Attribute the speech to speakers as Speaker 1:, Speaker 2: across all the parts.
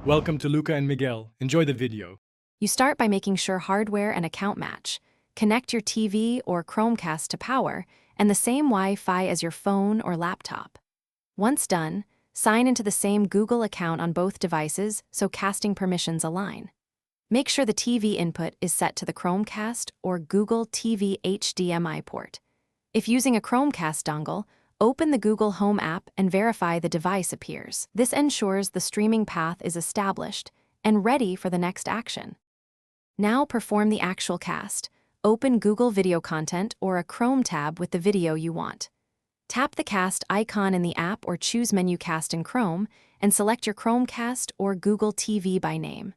Speaker 1: Welcome to Luca and Miguel. Enjoy the video.
Speaker 2: You start by making sure hardware and account match. Connect your TV or Chromecast to power and the same Wi-Fi as your phone or laptop. Once done, sign into the same Google account on both devices so casting permissions align. Make sure the TV input is set to the Chromecast or Google TV HDMI port. If using a Chromecast dongle, open the Google Home app and verify the device appears. This ensures the streaming path is established and ready for the next action. Now perform the actual cast. Open Google Video Content or a Chrome tab with the video you want. Tap the cast icon in the app or choose Menu Cast in Chrome and select your Chromecast or Google TV by name.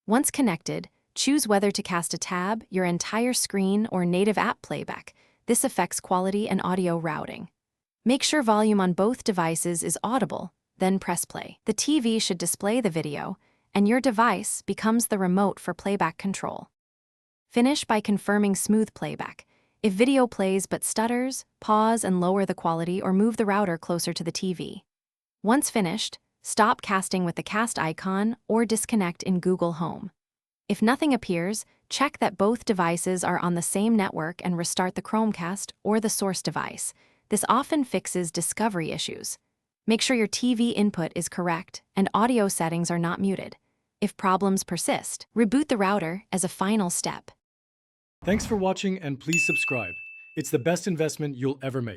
Speaker 2: Once connected, choose whether to cast a tab, your entire screen, or native app playback. This affects quality and audio routing. Make sure volume on both devices is audible, then press play. The TV should display the video, and your device becomes the remote for playback control. Finish by confirming smooth playback. If video plays but stutters, pause and lower the quality or move the router closer to the TV. Once finished, stop casting with the cast icon or disconnect in Google Home. If nothing appears, check that both devices are on the same network and restart the Chromecast or the source device. This often fixes discovery issues. Make sure your TV input is correct and audio settings are not muted. If problems persist, reboot the router as a final step.
Speaker 1: Thanks for watching and please subscribe. It's the best investment you'll ever make.